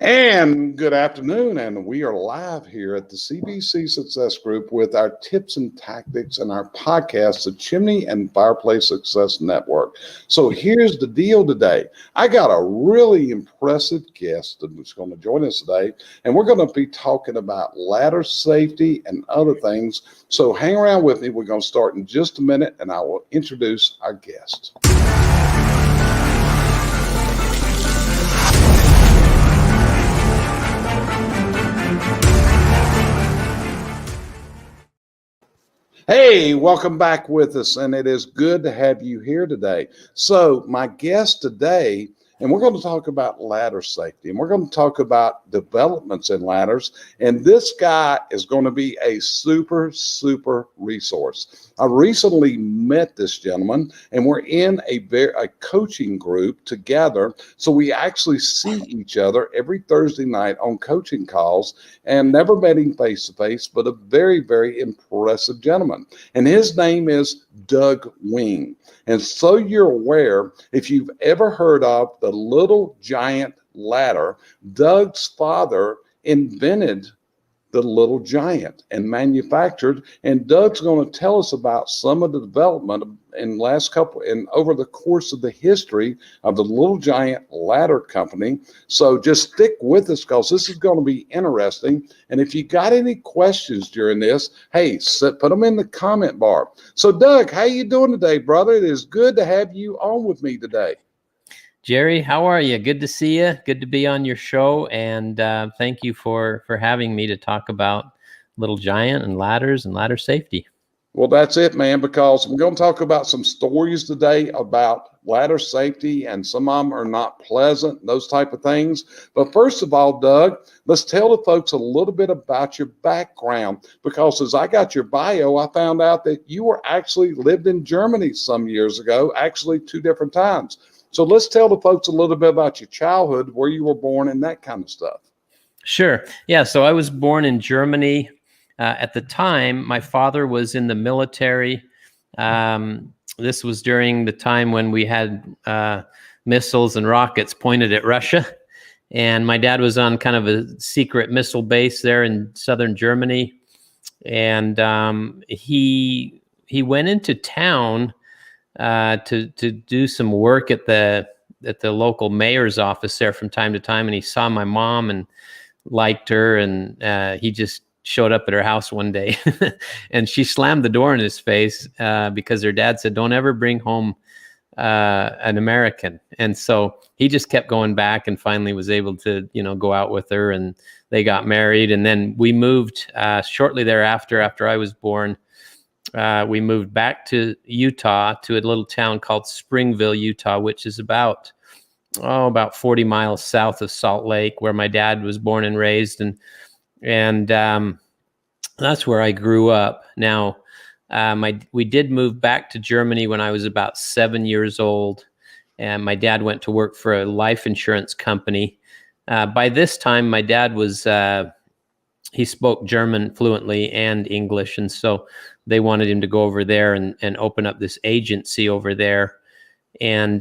And good afternoon, and we are live here at the CBC Success Group with our tips and tactics and our podcast, the Chimney and Fireplace Success Network. So here's the deal today. I got a really impressive guest that's going to join us today, and we're going to be talking about ladder safety and other things. So hang around with me. We're going to start in just a minute, and I will introduce our guest. Hey, welcome back with us, and it is good to have you here today. So my guest today, and we're going to talk about ladder safety, and we're going to talk about developments in ladders, and this guy is going to be a super resource. I recently met this gentleman, and we're in a coaching group together, so we actually see each other every Thursday night on coaching calls, and never met him face to face, but a very impressive gentleman. And his name is Doug Wing. And so you're aware, if you've ever heard of the Little Giant ladder, Doug's father invented the Little Giant and manufactured, and Doug's going to tell us about some of the development over the course of the history of the Little Giant Ladder Company. So just stick with us, because this is going to be interesting. And if you got any questions during this, hey, put them in the comment bar. So Doug, how you doing today, brother? It is good to have you on with me today. Jerry, how are you? Good to see you. Good to be on your show, and thank you for having me to talk about Little Giant and ladder safety. Well, that's it, man, because we're going to talk about some stories today about ladder safety, and some of them are not pleasant, those type of things. But first of all, Doug, let's tell the folks a little bit about your background, because as I got your bio, I found out that you were actually lived in Germany some years ago, actually 2 different times. So let's tell the folks a little bit about your childhood, where you were born, and that kind of stuff. Sure. Yeah. So I was born in Germany. At the time, my father was in the military. This was during the time when we had missiles and rockets pointed at Russia. And my dad was on kind of a secret missile base there in southern Germany. And he went into town to do some work at the local mayor's office there from time to time, and he saw my mom and liked her, and he just showed up at her house one day, and she slammed the door in his face because her dad said, "Don't ever bring home an American." And so he just kept going back, and finally was able to go out with her, and they got married. And then we moved shortly thereafter, after I was born. We moved back to Utah, to a little town called Springville, Utah, which is about 40 miles south of Salt Lake, where my dad was born and raised, and that's where I grew up. Now, we did move back to Germany when I was about 7 years old, and my dad went to work for a life insurance company. By this time, my dad was he spoke German fluently and English, and so they wanted him to go over there and open up this agency over there. And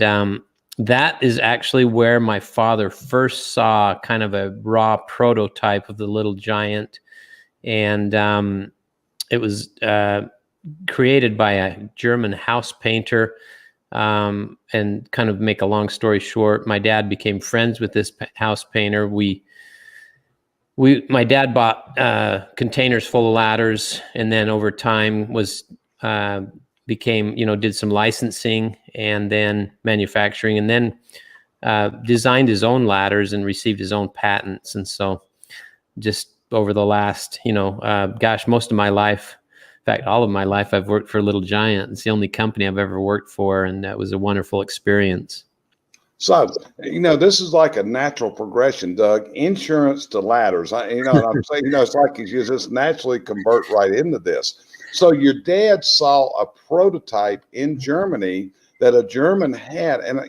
that is actually where my father first saw kind of a raw prototype of the Little Giant. And it was created by a German house painter. And kind of make a long story short, my dad became friends with this house painter. My dad bought containers full of ladders, and then over time did some licensing and then manufacturing, and then designed his own ladders and received his own patents. And so just over the last, most of my life, in fact, all of my life, I've worked for Little Giant. It's the only company I've ever worked for, and that was a wonderful experience. So, this is like a natural progression, Doug. Insurance to ladders. I'm saying, it's like you just naturally convert right into this. So your dad saw a prototype in Germany that a German had. And,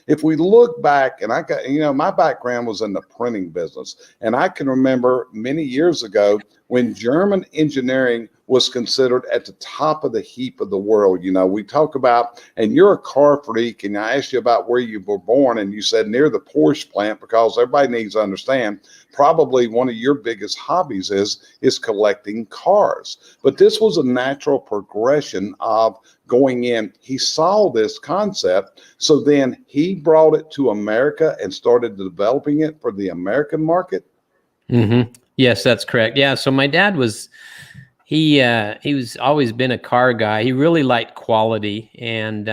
if we look back, and I got, my background was in the printing business. And I can remember many years ago when German engineering was considered at the top of the heap of the world. You know, we talk about, and you're a car freak, and I asked you about where you were born, and you said near the Porsche plant, because everybody needs to understand probably one of your biggest hobbies is collecting cars. But this was a natural progression of going in. He saw this concept, so then he brought it to America and started developing it for the American market. Mm-hmm. Yes, that's correct. Yeah. So my dad was, he was always been a car guy. He really liked quality, and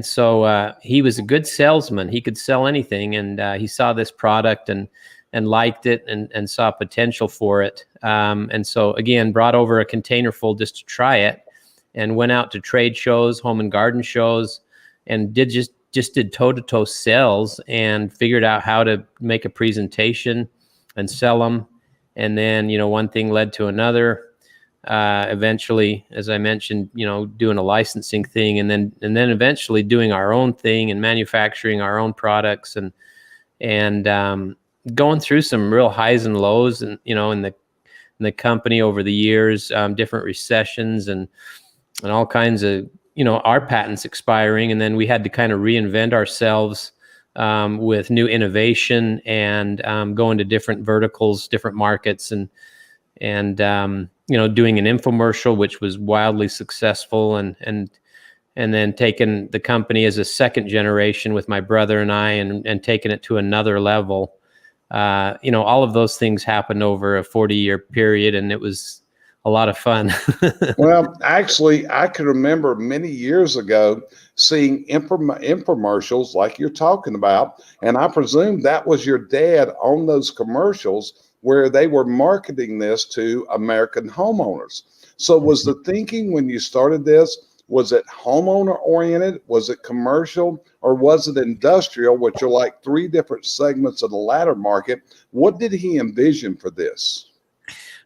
so he was a good salesman. He could sell anything, and he saw this product and liked it and saw potential for it. And so again, brought over a container full just to try it, and went out to trade shows, home and garden shows, and just did toe-to-toe sales, and figured out how to make a presentation and sell them. And then, you know, one thing led to another. Eventually, as I mentioned, you know, doing a licensing thing, and then eventually doing our own thing and manufacturing our own products, and going through some real highs and lows, and you know, in the company over the years, different recessions and all kinds of, you know, our patents expiring, and then we had to kind of reinvent ourselves with new innovation and go into different verticals, different markets, and you know, doing an infomercial, which was wildly successful, and then taking the company as a second generation with my brother and I, and taking it to another level. You know, all of those things happened over a 40-year period, and it was a lot of fun. Well, actually, I can remember many years ago seeing infomercials like you're talking about, and I presume that was your dad on those commercials where they were marketing this to American homeowners. So was the thinking when you started this, was it homeowner oriented? Was it commercial? Or was it industrial, which are like three different segments of the ladder market? What did he envision for this?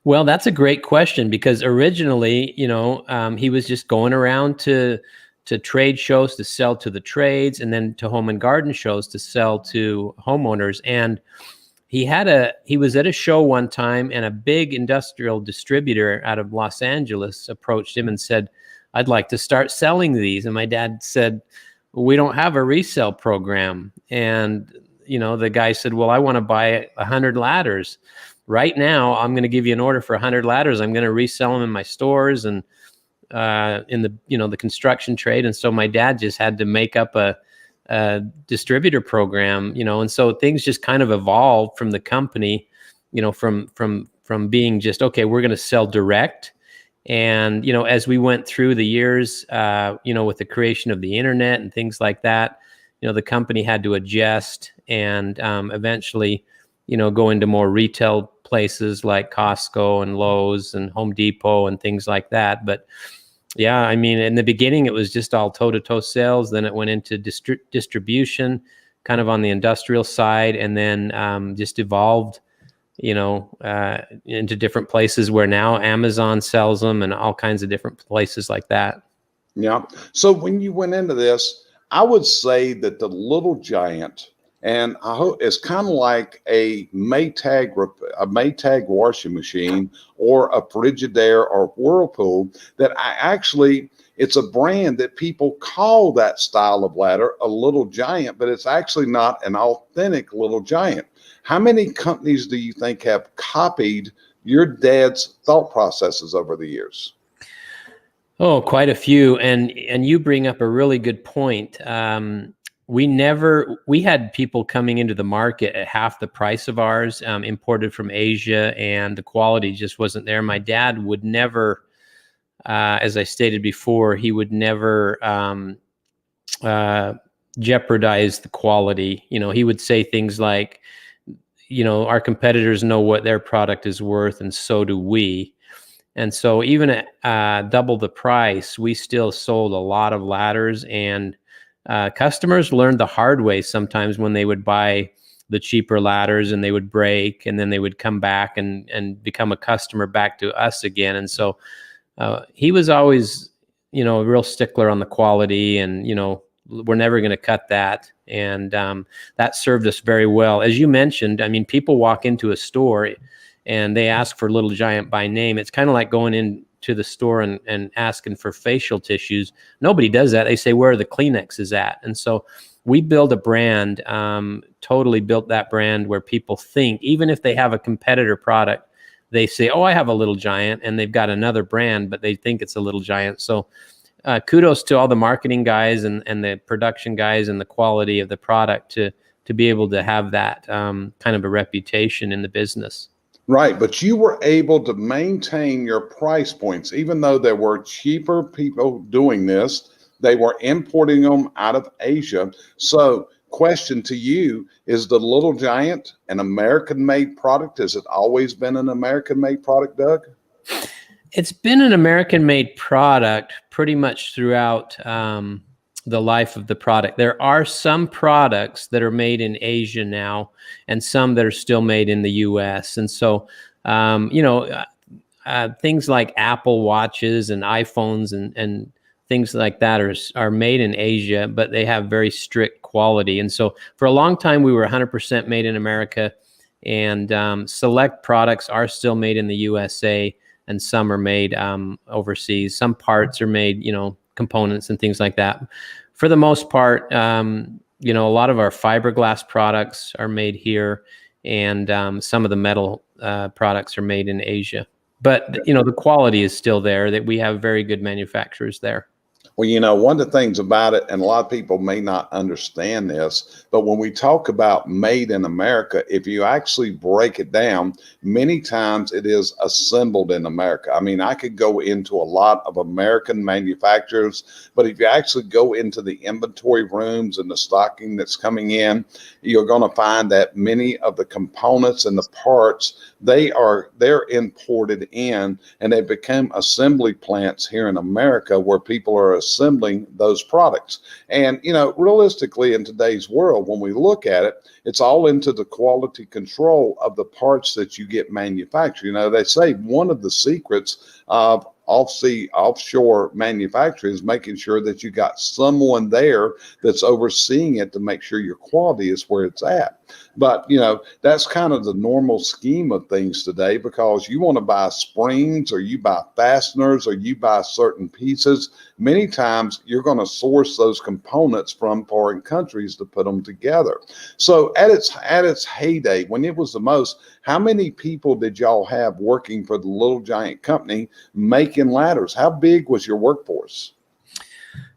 Well, that's a great question, because originally, you know, he was just going around to trade shows to sell to the trades, and then to home and garden shows to sell to homeowners. And he was at a show one time, and a big industrial distributor out of Los Angeles approached him and said, "I'd like to start selling these." And my dad said, "We don't have a resale program." And, you know, the guy said, "Well, I want to buy 100 ladders. Right now, I'm going to give you an order for 100 ladders. I'm going to resell them in my stores and in the, you know, the construction trade." And so my dad just had to make up a distributor program, you know, and so things just kind of evolved from the company, you know, from being just, okay, we're going to sell direct. And, you know, as we went through the years, you know, with the creation of the internet and things like that, you know, the company had to adjust and eventually, you know, go into more retail places like Costco and Lowe's and Home Depot and things like that. But yeah, I mean, in the beginning, it was just all toe-to-toe sales. Then it went into distribution, kind of on the industrial side, and then just evolved, you know, into different places where now Amazon sells them, and all kinds of different places like that. Yeah. So when you went into this, I would say that the Little Giant, and I hope it's kind of like a Maytag washing machine or a Frigidaire or Whirlpool, that it's a brand that people call that style of ladder a Little Giant, but it's actually not an authentic Little Giant. How many companies do you think have copied your dad's thought processes over the years? Oh, quite a few. And you bring up a really good point. We had people coming into the market at half the price of ours, imported from Asia, and the quality just wasn't there. My dad would never, as I stated before, he would never jeopardize the quality. You know, he would say things like, you know, our competitors know what their product is worth, and so do we. And so even at double the price, we still sold a lot of ladders, and customers learned the hard way sometimes when they would buy the cheaper ladders and they would break, and then they would come back and become a customer back to us again. And so he was always, you know, a real stickler on the quality, and, you know, we're never going to cut that. And that served us very well. As you mentioned, I mean, people walk into a store and they ask for Little Giant by name. It's kind of like going in to the store and asking for facial tissues. Nobody does that. They say, where are the Kleenexes at? And so we build a brand, totally built that brand where people think, even if they have a competitor product, they say, oh, I have a Little Giant, and they've got another brand, but they think it's a Little Giant. So kudos to all the marketing guys and the production guys and the quality of the product to be able to have that kind of a reputation in the business. Right, but you were able to maintain your price points, even though there were cheaper people doing this. They were importing them out of Asia. So, question to you, is the Little Giant an American-made product? Has it always been an American-made product, Doug? It's been an American-made product pretty much throughout the life of the product. There are some products that are made in Asia now, and some that are still made in the U.S. And so, things like Apple watches and iPhones and things like that are made in Asia, but they have very strict quality. And so, for a long time, we were 100% made in America, and select products are still made in the USA, and some are made overseas. Some parts are made, components and things like that. For the most part, a lot of our fiberglass products are made here, and some of the metal products are made in Asia. But, the quality is still there, that we have very good manufacturers there. Well, one of the things about it, and a lot of people may not understand this, but when we talk about made in America, if you actually break it down, many times it is assembled in America. I mean, I could go into a lot of American manufacturers, but if you actually go into the inventory rooms and the stocking that's coming in, you're going to find that many of the components and the parts, they're imported in, and they become assembly plants here in America where people are assembling those products. And, realistically in today's world, when we look at it, it's all into the quality control of the parts that you get manufactured. They say one of the secrets of offshore manufacturing is making sure that you got someone there that's overseeing it to make sure your quality is where it's at. But, that's kind of the normal scheme of things today, because you want to buy springs, or you buy fasteners, or you buy certain pieces. Many times you're going to source those components from foreign countries to put them together. So at its heyday, when it was the most, how many people did y'all have working for the Little Giant company making ladders? How big was your workforce?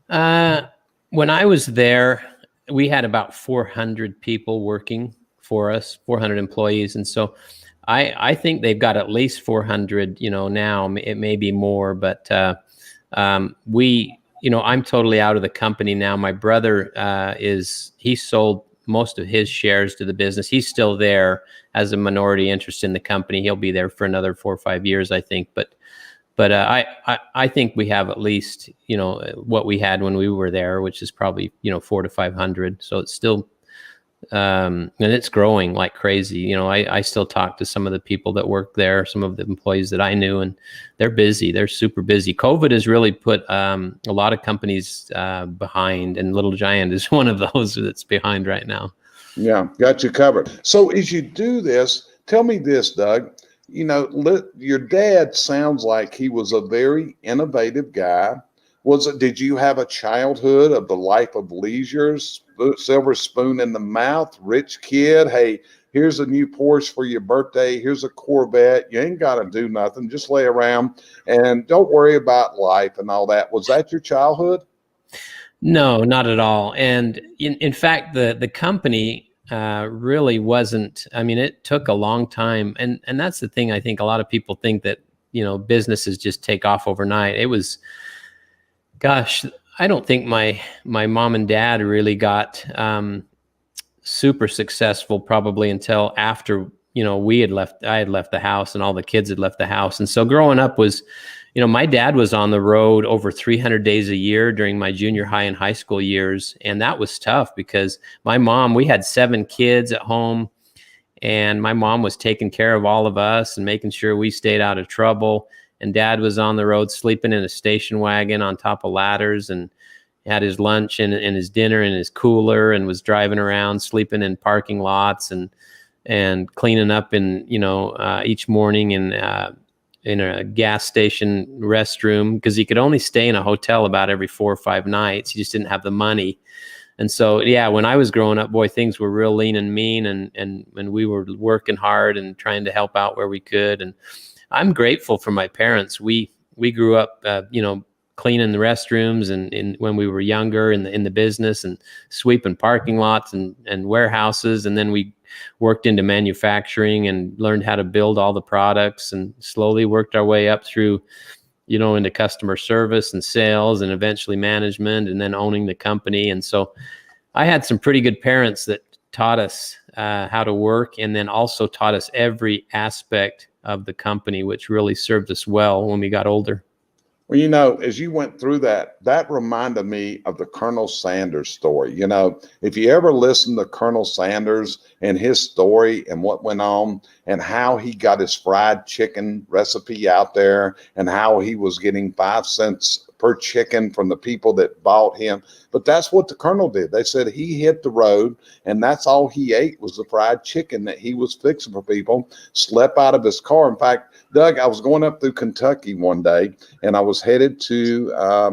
When I was there, we had about 400 people working for us, 400 employees. And so I think they've got at least 400, now. It may be more, but I'm totally out of the company now. My brother he sold most of his shares to the business. He's still there as a minority interest in the company. He'll be there for another 4 or 5 years, I think. But I think we have at least, what we had when we were there, which is probably, 400 to 500. So it's still, and it's growing like crazy. I still talk to some of the people that work there, some of the employees that I knew, and they're busy. They're super busy. COVID has really put a lot of companies behind, and Little Giant is one of those that's behind right now. Yeah, got you covered. So as you do this, tell me this, Doug. Your dad sounds like he was a very innovative guy. Did you have a childhood of the life of leisure, silver spoon in the mouth, rich kid? Hey, here's a new Porsche for your birthday. Here's a Corvette. You ain't got to do nothing. Just lay around and don't worry about life and all that. Was that your childhood? No, not at all. And in fact, the company really wasn't. I mean, it took a long time, and that's the thing. I think a lot of people think that businesses just take off overnight. It was, gosh, I don't think my mom and dad really got super successful probably until after we had left. I had left the house, and all the kids had left the house. And so growing up was, my dad was on the road over 300 days a year during my junior high and high school years. And that was tough because my mom, we had 7 kids at home, and my mom was taking care of all of us and making sure we stayed out of trouble. And dad was on the road sleeping in a station wagon on top of ladders, and had his lunch and his dinner in his cooler, and was driving around sleeping in parking lots and cleaning up in, each morning. And in a gas station restroom because he could only stay in a hotel about every 4 or 5 nights. He just didn't have the money. And so, yeah, when I was growing up, boy, things were real lean and mean, and we were working hard and trying to help out where we could. And I'm grateful for my parents. We grew up, cleaning the restrooms and when we were younger in the business and sweeping parking lots and warehouses. And then we worked into manufacturing and learned how to build all the products and slowly worked our way up through, into customer service and sales and eventually management and then owning the company. And so I had some pretty good parents that taught us how to work and then also taught us every aspect of the company, which really served us well when we got older. Well, as you went through that reminded me of the Colonel Sanders story. If you ever listen to Colonel Sanders and his story and what went on and how he got his fried chicken recipe out there and how he was getting 5 cents per chicken from the people that bought him. But that's what the Colonel did. They said he hit the road and that's all he ate was the fried chicken that he was fixing for people, slept out of his car. In fact, Doug, I was going up through Kentucky one day and I was headed to, I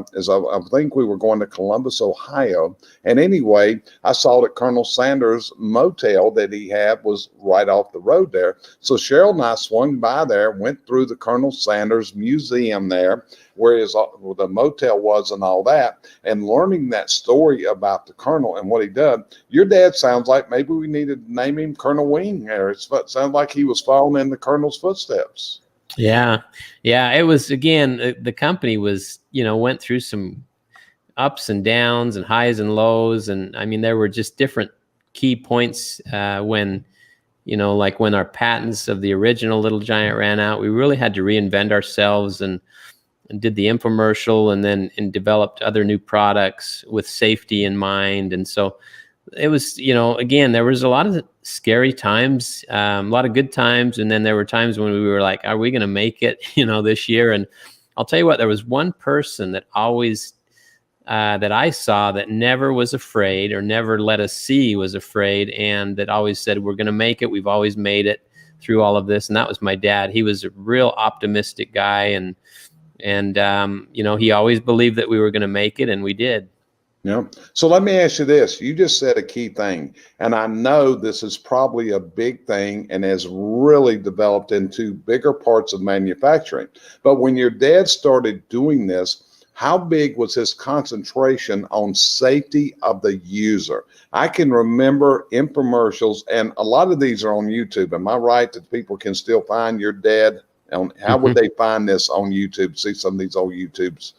think we were going to Columbus, Ohio. And anyway, I saw that Colonel Sanders' motel that he had was right off the road there. So Cheryl and I swung by there, went through the Colonel Sanders Museum there, where the motel was and all that, and learning that story about the Colonel and what he did. Your dad sounds like maybe we needed to name him Colonel Wing there. It sounds like he was following in the Colonel's footsteps. Yeah. It was, again, the company was, went through some ups and downs and highs and lows. And I mean, there were just different key points when, like when our patents of the original Little Giant ran out, we really had to reinvent ourselves and did the infomercial and developed other new products with safety in mind. And so it was, again, there was a lot of scary times, a lot of good times. And then there were times when we were like, are we going to make it, this year? And I'll tell you what, there was one person that always, that I saw that never was afraid or never let us see was afraid. And that always said, we're going to make it. We've always made it through all of this. And that was my dad. He was a real optimistic guy. And he always believed that we were going to make it, and we did. Yeah. So let me ask you this. You just said a key thing, and I know this is probably a big thing and has really developed into bigger parts of manufacturing. But when your dad started doing this, how big was his concentration on safety of the user? I can remember infomercials, and a lot of these are on YouTube. Am I right that people can still find your dad? How would they find this on YouTube? See some of these old YouTubes?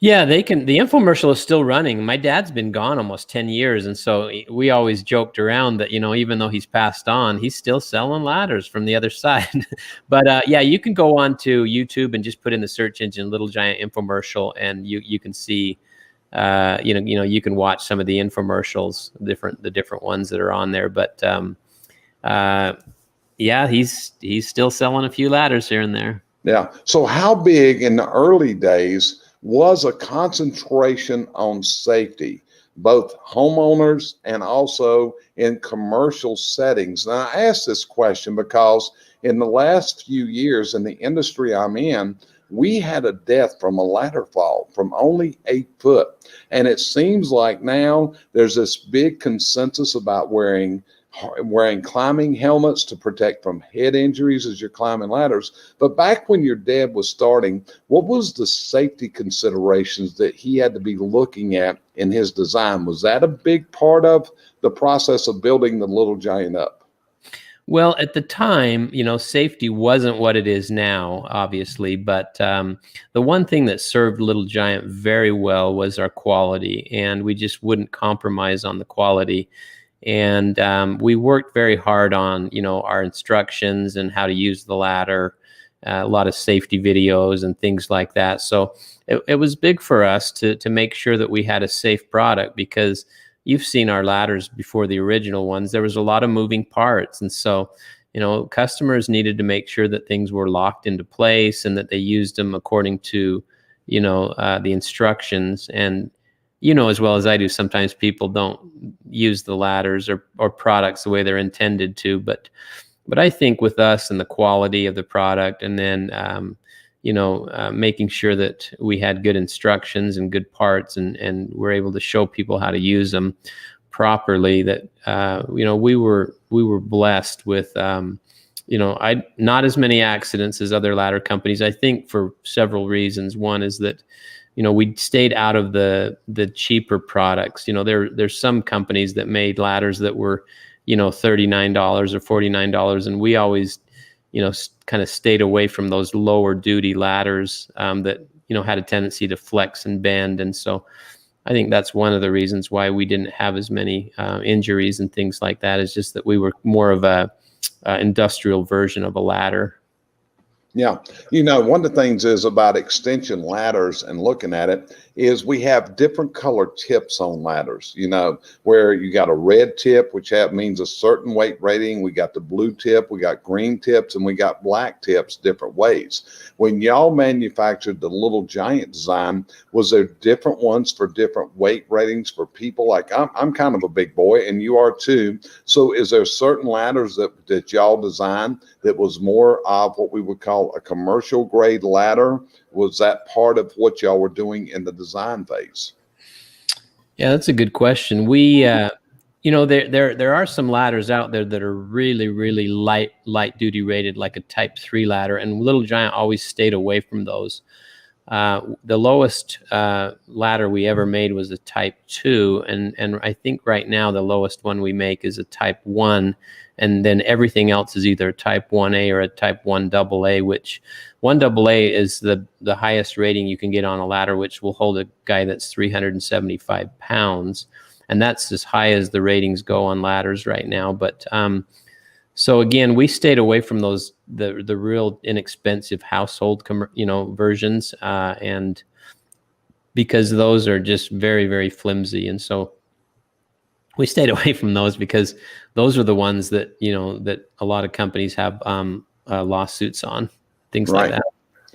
Yeah, they can. The infomercial is still running. My dad's been gone almost 10 years. And so we always joked around that, even though he's passed on, he's still selling ladders from the other side. But yeah, you can go on to YouTube and just put in the search engine Little Giant infomercial, and you can see, you can watch some of the infomercials, the different ones that are on there. But yeah, he's still selling a few ladders here and there. Yeah. So how big in the early days was a concentration on safety, both homeowners and also in commercial settings? Now, I ask this question because in the last few years in the industry I'm in, we had a death from a ladder fall from only 8 foot. And it seems like now there's this big consensus about wearing climbing helmets to protect from head injuries as you're climbing ladders. But back when your dad was starting, what was the safety considerations that he had to be looking at in his design? Was that a big part of the process of building the Little Giant up? Well, at the time, safety wasn't what it is now, obviously. But the one thing that served Little Giant very well was our quality, and we just wouldn't compromise on the quality. And we worked very hard on, our instructions and how to use the ladder, a lot of safety videos and things like that. So it was big for us to make sure that we had a safe product, because you've seen our ladders before the original ones. There was a lot of moving parts. And so, customers needed to make sure that things were locked into place and that they used them according to, the instructions. And as well as I do, sometimes people don't use the ladders or products the way they're intended to. But But I think with us and the quality of the product, and then making sure that we had good instructions and good parts, and we're able to show people how to use them properly, that we were blessed with I not as many accidents as other ladder companies. I think for several reasons. One is that we stayed out of the cheaper products. There's some companies that made ladders that were $39 or $49, and we always kind of stayed away from those lower duty ladders that had a tendency to flex and bend. And so I think that's one of the reasons why we didn't have as many injuries and things like that, is just that we were more of a industrial version of a ladder. Yeah. One of the things is about extension ladders and looking at it is we have different colored tips on ladders, where you got a red tip, which means a certain weight rating. We got the blue tip, we got green tips, and we got black tips different ways. When y'all manufactured the Little Giant design, was there different ones for different weight ratings for people? Like I'm kind of a big boy and you are too. So is there certain ladders that y'all designed that was more of what we would call a commercial grade ladder? Was that part of what y'all were doing in the design phase? Yeah, that's a good question. We, there are some ladders out there that are really, really light duty rated, like a Type 3 ladder, and Little Giant always stayed away from those. The lowest ladder we ever made was a Type 2, and I think right now the lowest one we make is a Type 1, and then everything else is either a Type 1A or a Type 1 AA, which 1 AA is the highest rating you can get on a ladder, which will hold a guy that's 375 pounds, and that's as high as the ratings go on ladders right now. But so again, we stayed away from those the real inexpensive household versions, and because those are just very, very flimsy, and so we stayed away from those, because those are the ones that that a lot of companies have lawsuits on, things like that,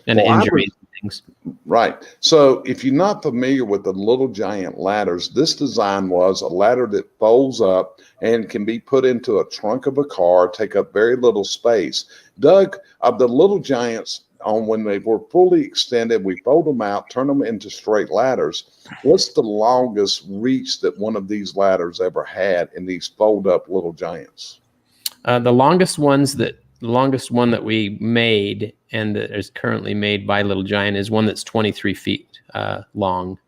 and injuries and things. Right. So if you're not familiar with the Little Giant ladders, this design was a ladder that folds up and can be put into a trunk of a car, take up very little space. Doug, of the Little Giants, when they were fully extended, we fold them out, turn them into straight ladders. What's the longest reach that one of these ladders ever had in these fold up Little Giants? The longest one that we made, and that is currently made by Little Giant, is one that's 23 feet long.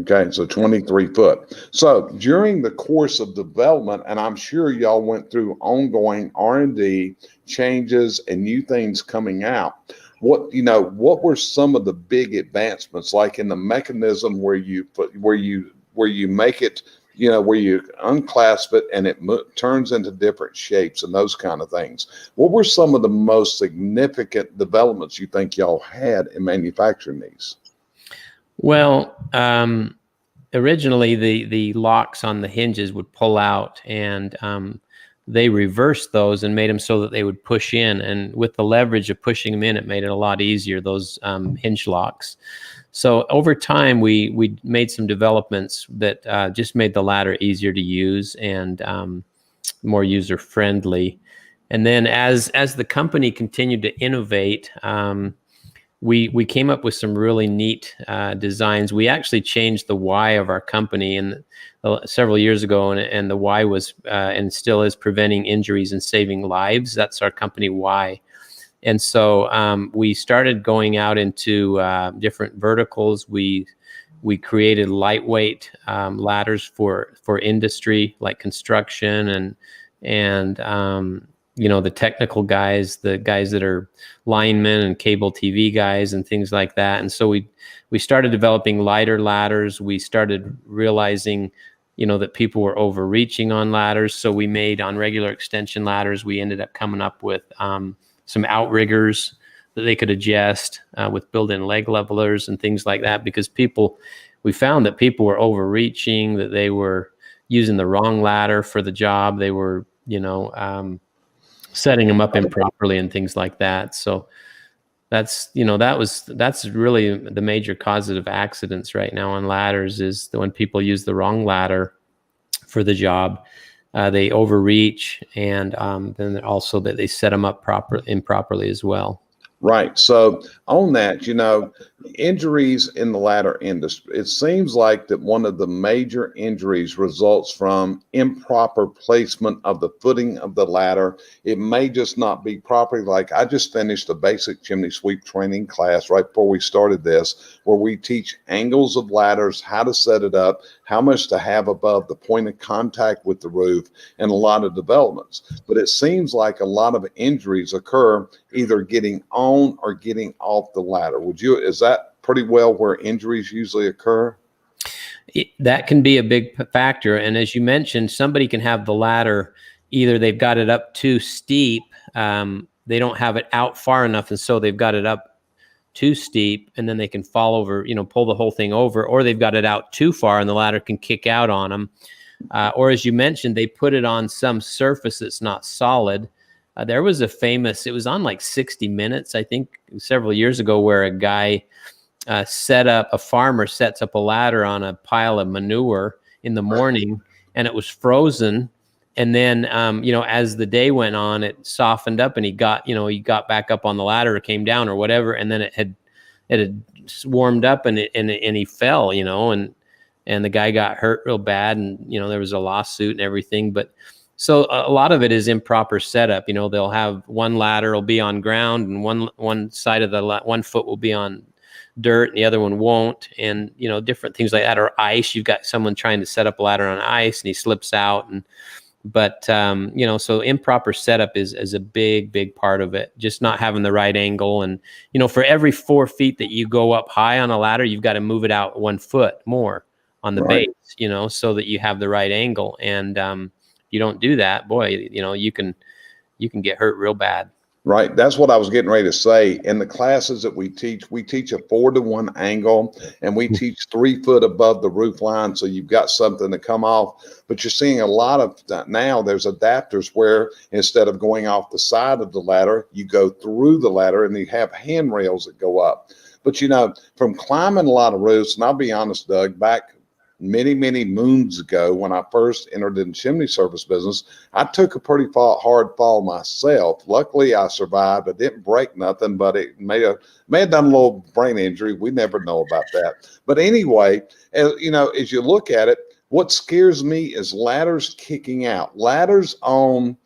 Okay, so 23 foot. So during the course of development, and I'm sure y'all went through ongoing R&D changes and new things coming out, what were some of the big advancements, like in the mechanism where you make it, where you unclasp it and it turns into different shapes and those kind of things? What were some of the most significant developments you think y'all had in manufacturing these? Well, originally the locks on the hinges would pull out, and they reversed those and made them so that they would push in. And with the leverage of pushing them in, it made it a lot easier, those hinge locks. So over time, we made some developments that just made the ladder easier to use and more user friendly. And then as the company continued to innovate, we came up with some really neat designs. We actually changed the why of our company several years ago, and the why was and still is preventing injuries and saving lives. That's our company why. And so we started going out into different verticals. We created lightweight ladders for industry, like construction and the technical guys, the guys that are linemen and cable TV guys and things like that. And so we started developing lighter ladders. We started realizing, that people were overreaching on ladders. So we made, on regular extension ladders, we ended up coming up with some outriggers that they could adjust with built-in leg levelers and things like that, because we found that people were overreaching, that they were using the wrong ladder for the job. They were, setting them up improperly and things like that. So that's really the major cause of accidents right now on ladders, is when people use the wrong ladder for the job. they overreach, and then also that they set them up improperly as well. Right. So on that, injuries in the ladder industry, it seems like that one of the major injuries results from improper placement of the footing of the ladder. It may just not be properly. Like I just finished a basic chimney sweep training class right before we started this, where we teach angles of ladders, how to set it up, how much to have above the point of contact with the roof, and a lot of developments. But it seems like a lot of injuries occur either getting on or getting off the ladder. Is that pretty well where injuries usually occur? That can be a big factor. And as you mentioned, somebody can have the ladder, either they've got it up too steep, they don't have it out far enough, and so they've got it up too steep, and then they can fall over, pull the whole thing over, or they've got it out too far and the ladder can kick out on them. Or as you mentioned, they put it on some surface that's not solid. There was it was on like 60 Minutes, I think, several years ago, where a guy a farmer sets up a ladder on a pile of manure in the morning, and it was frozen. And then, as the day went on, it softened up, and he got back up on the ladder, or came down, or whatever, and then it had warmed up, and he fell, and the guy got hurt real bad, and there was a lawsuit and everything. But so a lot of it is improper setup. They'll have one ladder will be on ground, and one side of one foot will be on dirt, and the other one won't, and different things like that. Or ice, you've got someone trying to set up a ladder on ice, and he slips out, but so improper setup is a big part of it. Just not having the right angle, and for every 4 feet that you go up high on a ladder, you've got to move it out 1 foot more on the Right. base, so that you have the right angle. And you don't do that, boy, you can get hurt real bad. Right. That's what I was getting ready to say. In the classes that we teach a 4-to-1 angle, and we teach 3 foot above the roof line. So you've got something to come off. But you're seeing a lot of now there's adapters where instead of going off the side of the ladder, you go through the ladder, and you have handrails that go up. But from climbing a lot of roofs, and I'll be honest, Doug, back many moons ago when I first entered in the chimney service business, I took a pretty hard fall myself. Luckily, I survived. I didn't break nothing, but it may have done a little brain injury. We never know about that. But anyway, as you look at it, what scares me is ladders kicking out. Ladders on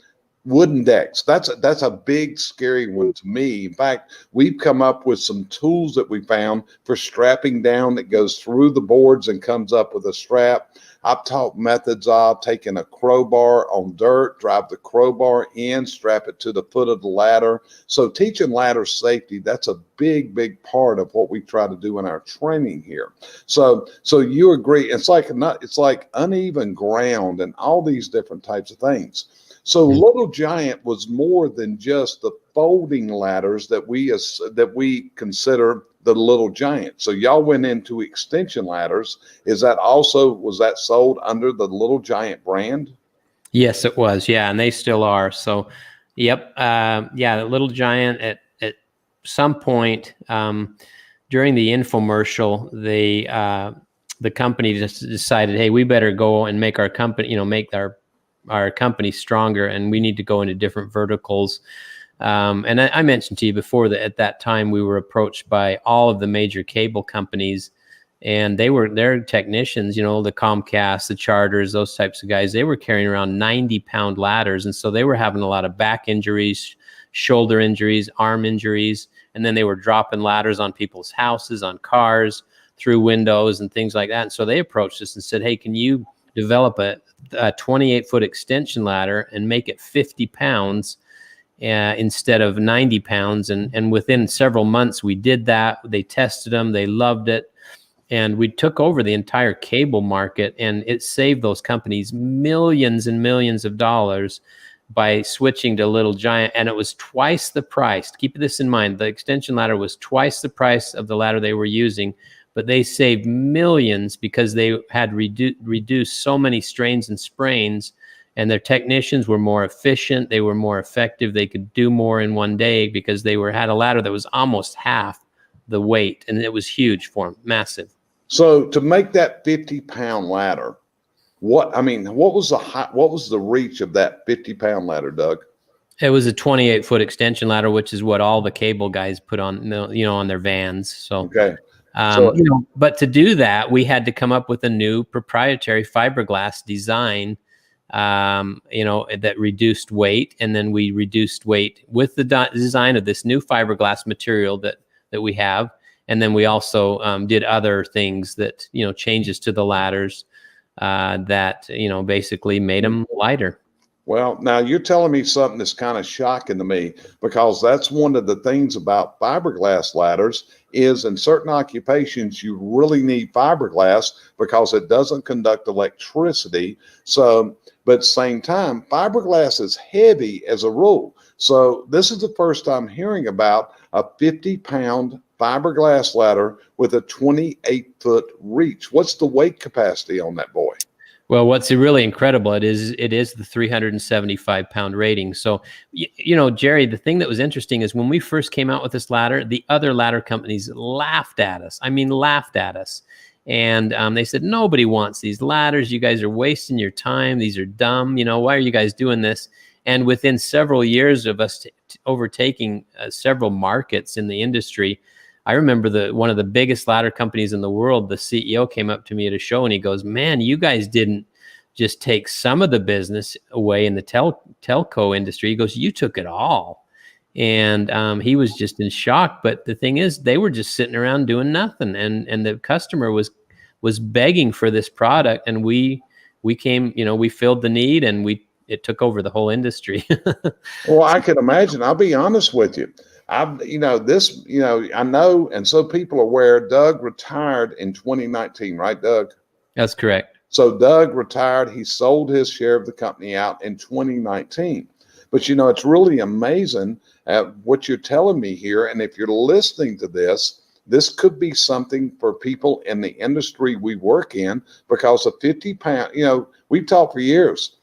wooden decks. That's a big scary one to me. In fact, we've come up with some tools that we found for strapping down that goes through the boards and comes up with a strap. I've taught methods of taking a crowbar on dirt, drive the crowbar in, strap it to the foot of the ladder. So teaching ladder safety, that's a big part of what we try to do in our training here. So you agree, it's like uneven ground and all these different types of things. So Little Giant was more than just the folding ladders that we consider the Little Giant. So y'all went into extension ladders. Was that sold under the Little Giant brand? Yes, it was. Yeah, and they still are. So, yep. The Little Giant at some point during the infomercial, the company just decided, hey, we better go and make our company, make our company stronger, and we need to go into different verticals. And I mentioned to you before that at that time we were approached by all of the major cable companies, and their technicians, the Comcast, the Charters, those types of guys, they were carrying around 90-pound ladders. And so they were having a lot of back injuries, shoulder injuries, arm injuries. And then they were dropping ladders on people's houses, on cars, through windows and things like that. And so they approached us and said, hey, can you develop a 28-foot extension ladder and make it 50 pounds instead of 90 pounds. And within several months, we did that. They tested them. They loved it. And we took over the entire cable market, and it saved those companies millions and millions of dollars by switching to Little Giant. And it was twice the price. Keep this in mind. The extension ladder was twice the price of the ladder they were using, but they saved millions because they had reduced so many strains and sprains, and their technicians were more efficient. They were more effective. They could do more in one day because they had a ladder that was almost half the weight, and it was huge for them, massive. So to make that 50-pound ladder, What was the height, what was the reach of that 50-pound ladder, Doug? It was a 28-foot extension ladder, which is what all the cable guys put on, on their vans. So, Okay. So but to do that, we had to come up with a new proprietary fiberglass design, that reduced weight. And then we reduced weight with the design of this new fiberglass material that we have. And then we also did other things that, changes to the ladders that, basically made them lighter. well, now you're telling me something that's kind of shocking to me, because that's one of the things about fiberglass ladders is in certain occupations you really need fiberglass because it doesn't conduct electricity. So, but at the same time, fiberglass is heavy as a rule. So this is the first time hearing about a 50-pound fiberglass ladder with a 28-foot reach. What's the weight capacity on that boy? Well, what's really incredible, it is the 375-pound rating. So, Jerry, the thing that was interesting is when we first came out with this ladder, the other ladder companies laughed at us. I mean, laughed at us. And they said, nobody wants these ladders. You guys are wasting your time. These are dumb. Why are you guys doing this? And within several years of us overtaking several markets in the industry, I remember one of the biggest ladder companies in the world, the CEO came up to me at a show and he goes, man, you guys didn't just take some of the business away in the telco industry. He goes, you took it all. And he was just in shock. But the thing is, they were just sitting around doing nothing. And the customer was begging for this product. And we came, we filled the need, and it took over the whole industry. Well, I can imagine. I'll be honest with you. I know, and so people are aware, Doug retired in 2019, right, Doug? That's correct. So Doug retired. He sold his share of the company out in 2019. But, it's really amazing at what you're telling me here. And if you're listening to this, this could be something for people in the industry we work in, because a 50-pound, we've talked for years.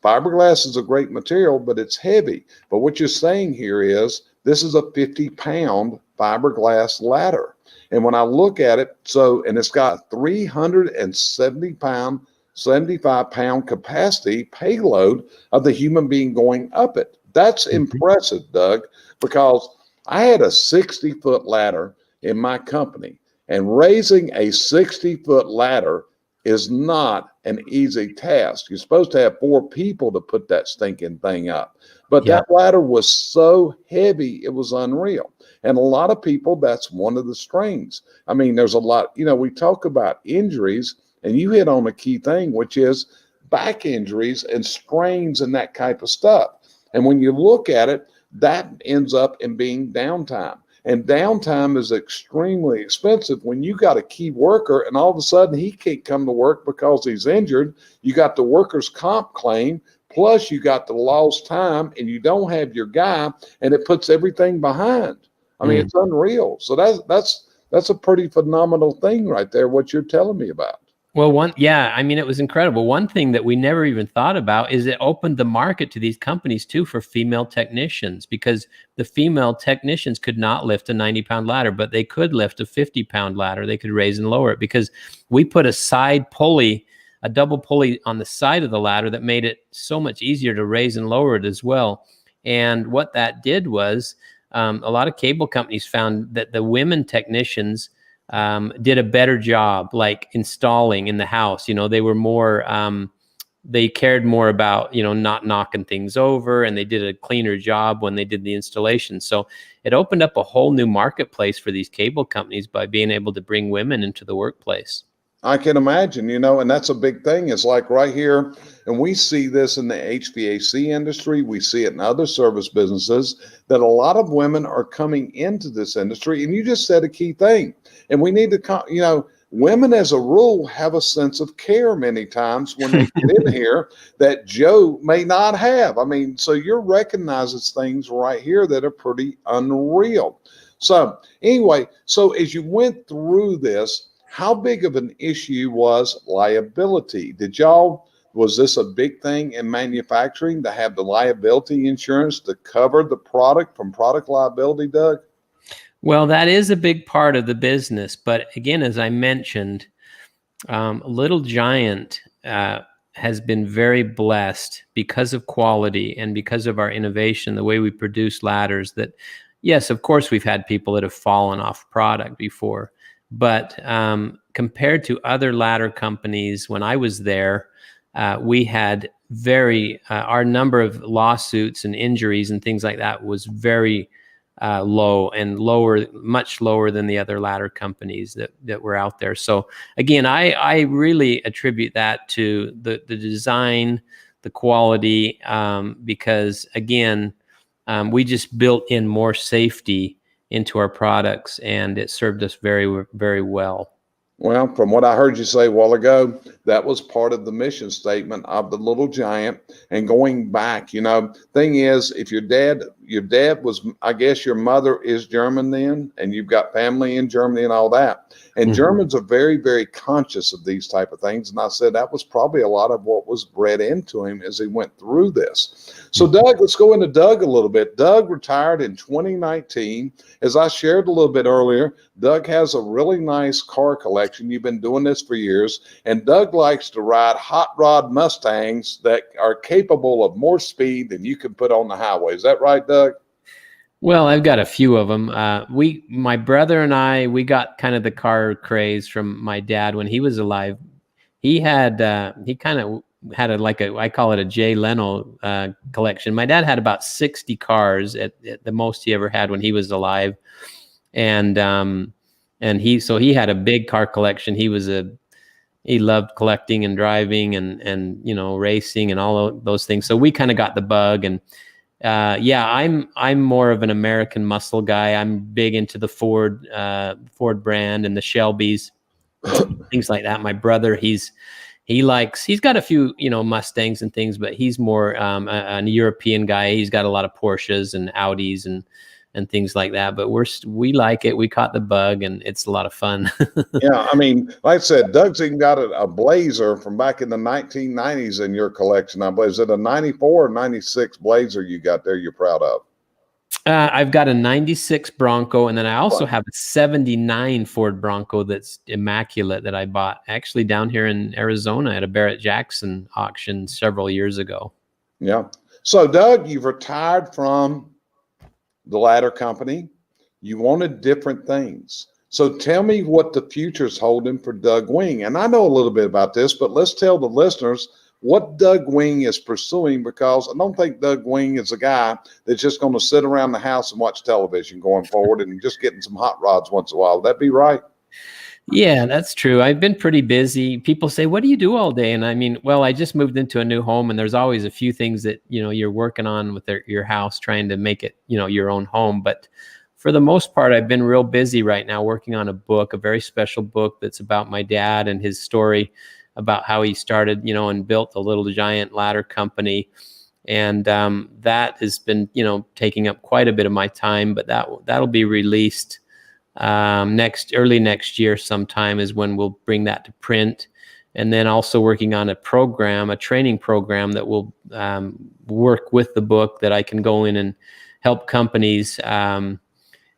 Fiberglass is a great material, but it's heavy. But what you're saying here is this is a 50-pound fiberglass ladder. And when I look at it, and it's got 75-pound capacity payload of the human being going up it. That's impressive, Doug, because I had a 60-foot ladder in my company, and raising a 60-foot ladder is not an easy task. You're supposed to have 4 people to put that stinking thing up. But that ladder was so heavy, it was unreal. And a lot of people, that's one of the strains. I mean, there's a lot, we talk about injuries, and you hit on a key thing, which is back injuries and strains and that type of stuff. And when you look at it, that ends up in being downtime. And downtime is extremely expensive when you got a key worker and all of a sudden he can't come to work because he's injured. You got the workers' comp claim, plus you got the lost time, and you don't have your guy, and it puts everything behind. I mean, it's unreal. So that's a pretty phenomenal thing right there, what you're telling me about. Well, it was incredible. One thing that we never even thought about is it opened the market to these companies too for female technicians, because the female technicians could not lift a 90-pound ladder, but they could lift a 50-pound ladder. They could raise and lower it because we put a side pulley, a double pulley on the side of the ladder that made it so much easier to raise and lower it as well. And what that did was a lot of cable companies found that the women technicians did a better job, like installing in the house. They were more, they cared more about, not knocking things over, and they did a cleaner job when they did the installation. So it opened up a whole new marketplace for these cable companies by being able to bring women into the workplace. I can imagine, and that's a big thing. It's like right here, and we see this in the HVAC industry. We see it in other service businesses, that a lot of women are coming into this industry. And you just said a key thing. And we need to, women as a rule have a sense of care many times when they get in here that Joe may not have. I mean, so you're recognizing things right here that are pretty unreal. So anyway, so as you went through this, how big of an issue was liability? Was this a big thing in manufacturing to have the liability insurance to cover the product from product liability, Doug? Well, that is a big part of the business. But again, as I mentioned, Little Giant has been very blessed because of quality and because of our innovation, the way we produce ladders, that yes, of course, we've had people that have fallen off product before, but compared to other ladder companies, when I was there, we had our number of lawsuits and injuries and things like that was very low, and much lower than the other ladder companies that were out there. So again, I really attribute that to the design, the quality, because again, we just built in more safety into our products, and it served us very, very well. Well, from what I heard you say a while ago, that was part of the mission statement of the Little Giant. And going back, thing is, if your dad was, I guess your mother is German then, and you've got family in Germany and all that. And Germans are very, very conscious of these type of things. And I said that was probably a lot of what was bred into him as he went through this. So Doug, let's go into Doug a little bit. Doug retired in 2019. As I shared a little bit earlier, Doug has a really nice car collection. You've been doing this for years. And Doug likes to ride hot rod Mustangs that are capable of more speed than you can put on the highway. Is that right, Doug? Well, I've got a few of them. My brother and I, we got kind of the car craze from my dad when he was alive. He kind of had I call it a Jay Leno collection. My dad had about 60 cars at the most he ever had when he was alive. And he had a big car collection. He loved collecting and driving and racing and all those things. So we kind of got the bug. And I'm more of an American muscle guy. I'm big into the Ford brand and the Shelbys, things like that. My brother, he's got a few Mustangs and things, but he's more a European guy. He's got a lot of Porsches and Audis and things like that. But we like it. We caught the bug, and it's a lot of fun. Yeah, I mean, like I said, Doug's even got a Blazer from back in the 1990s in your collection. I believe, is it a 94 or 96 Blazer you got there you're proud of? I've got a 96 Bronco, and then I also have a 79 Ford Bronco that's immaculate that I bought actually down here in Arizona at a Barrett-Jackson auction several years ago. Yeah. So, Doug, you've retired from the ladder company. You wanted different things. So tell me what the future's holding for Doug Wing. And I know a little bit about this, but let's tell the listeners what Doug Wing is pursuing, because I don't think Doug Wing is a guy that's just going to sit around the house and watch television going forward and just getting some hot rods once in a while. Would that be right? Yeah, that's true. I've been pretty busy. People say, what do you do all day? And I mean, well, I just moved into a new home, and there's always a few things that, you're working on with your house, trying to make it, your own home. But for the most part, I've been real busy right now working on a book, a very special book that's about my dad and his story about how he started, and built the Little Giant ladder company. And that has been, taking up quite a bit of my time, but that'll be released early next year sometime is when we'll bring that to print. And then also working on a training program that will work with the book, that I can go in and help companies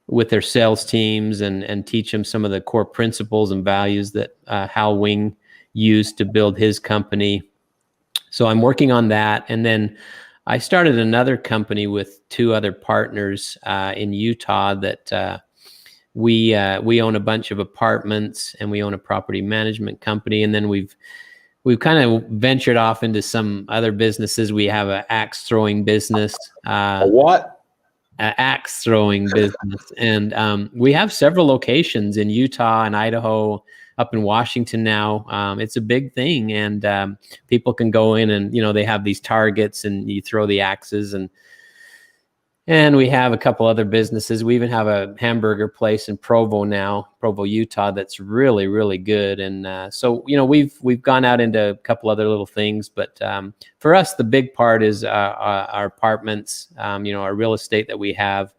with their sales teams and teach them some of the core principles and values that Hal Wing used to build his company. So I'm working on that. And then I started another company with two other partners in Utah that we own a bunch of apartments, and we own a property management company. And then we've kind of ventured off into some other businesses. We have an axe throwing business. A what? Axe throwing business. And we have several locations in Utah and Idaho, up in Washington now. It's a big thing, and people can go in and, they have these targets, and you throw the axes, and we have a couple other businesses. We even have a hamburger place in Provo, Utah, that's really, really good. And so, we've gone out into a couple other little things, but for us, the big part is our apartments, our real estate that we have,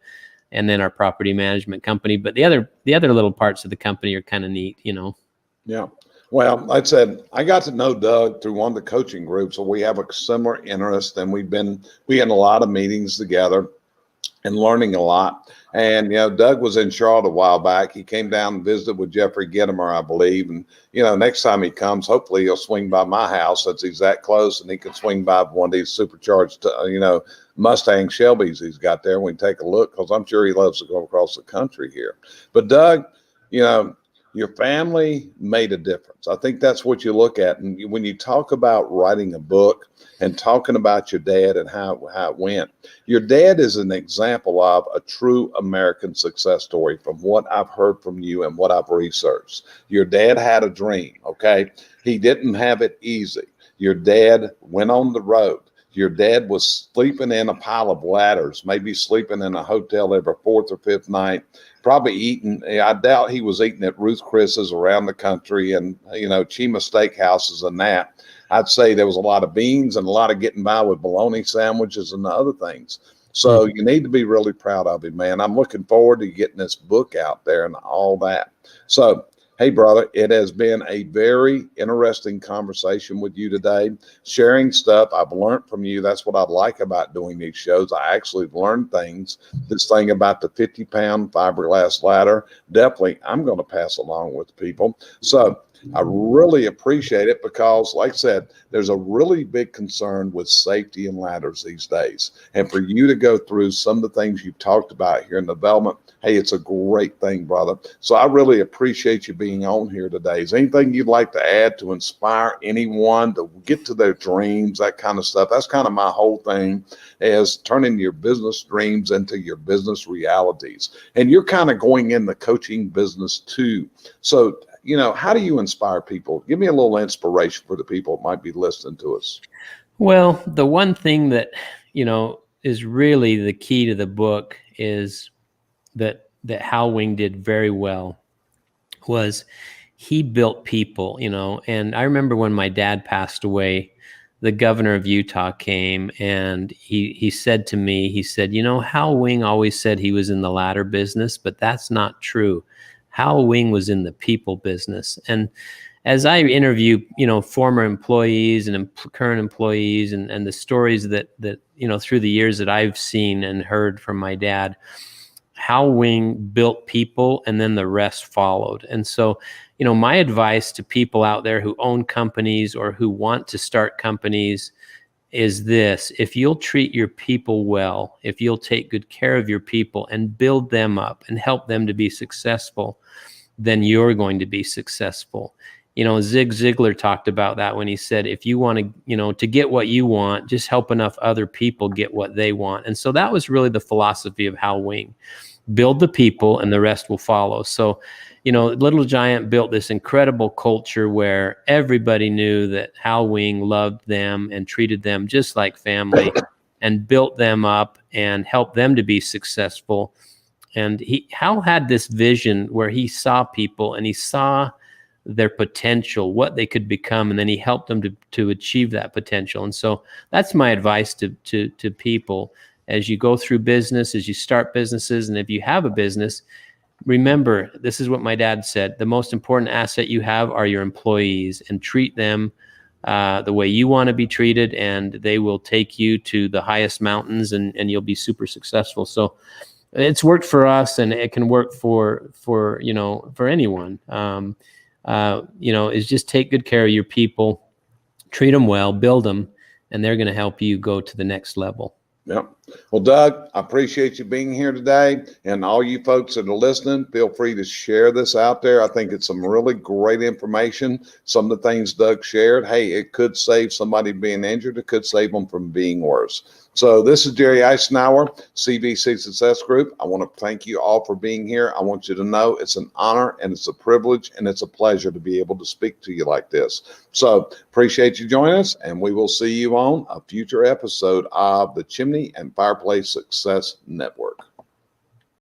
and then our property management company. But the other little parts of the company are kind of neat, Yeah. Well, like I said, I got to know Doug through one of the coaching groups, so we have a similar interest, and we had a lot of meetings together. and learning a lot. And, Doug was in Charlotte a while back. He came down and visited with Jeffrey Gittimer, I believe. And, next time he comes, hopefully he'll swing by my house since he's that close, and he can swing by one of these supercharged, Mustang Shelbys he's got there. We can take a look, because I'm sure he loves to go across the country here. But Doug, your family made a difference. I think that's what you look at. And when you talk about writing a book and talking about your dad and how it went, your dad is an example of a true American success story from what I've heard from you and what I've researched. Your dad had a dream, okay? He didn't have it easy. Your dad went on the road. Your dad was sleeping in a pile of ladders, maybe sleeping in a hotel every fourth or fifth night, probably eating. I doubt he was eating at Ruth Chris's around the country and, Chima steakhouses and that. I'd say there was a lot of beans and a lot of getting by with bologna sandwiches and the other things. So you need to be really proud of him, man. I'm looking forward to getting this book out there and all that. So, hey, brother, it has been a very interesting conversation with you today, sharing stuff I've learned from you. That's what I like about doing these shows. I actually learned things. This thing about the 50-pound fiberglass ladder, definitely I'm going to pass along with people. So I really appreciate it, because, like I said, there's a really big concern with safety and ladders these days. And for you to go through some of the things you've talked about here in development, hey, it's a great thing, brother. So I really appreciate you being on here today. Is anything you'd like to add to inspire anyone to get to their dreams, that kind of stuff? That's kind of my whole thing, is turning your business dreams into your business realities. And you're kind of going in the coaching business too. So, how do you inspire people? Give me a little inspiration for the people that might be listening to us. Well, the one thing that, is really the key to the book is that Hal Wing did very well was he built people, and I remember when my dad passed away, the governor of Utah came and he said to me, he said, Hal Wing always said he was in the ladder business, but that's not true. Hal Wing was in the people business. And as I interview, former employees and current employees and the stories that, through the years that I've seen and heard from my dad, Hal Wing built people and then the rest followed. And so, my advice to people out there who own companies or who want to start companies is this: if you'll treat your people well, if you'll take good care of your people and build them up and help them to be successful, then you're going to be successful. Zig Ziglar talked about that when he said, if you want to, to get what you want, just help enough other people get what they want. And so that was really the philosophy of Hal Wing. Build the people and the rest will follow. So, Little Giant built this incredible culture where everybody knew that Hal Wing loved them and treated them just like family and built them up and helped them to be successful. And Hal had this vision where he saw people and he saw their potential, what they could become, and then he helped them to achieve that potential. And so that's my advice to people as you go through business, as you start businesses, and if you have a business, remember, this is what my dad said: the most important asset you have are your employees, and treat them the way you want to be treated, and they will take you to the highest mountains, and you'll be super successful. So it's worked for us, and it can work for anyone. Is just take good care of your people, treat them well, build them, and they're going to help you go to the next level. Yep. Well, Doug, I appreciate you being here today. And all you folks that are listening, feel free to share this out there. I think it's some really great information. Some of the things Doug shared, hey, it could save somebody being injured. It could save them from being worse. So this is Jerry Eisenhower, CVC Success Group. I want to thank you all for being here. I want you to know it's an honor and it's a privilege and it's a pleasure to be able to speak to you like this. So appreciate you joining us, and we will see you on a future episode of the Chimney and Fireplace Success Network.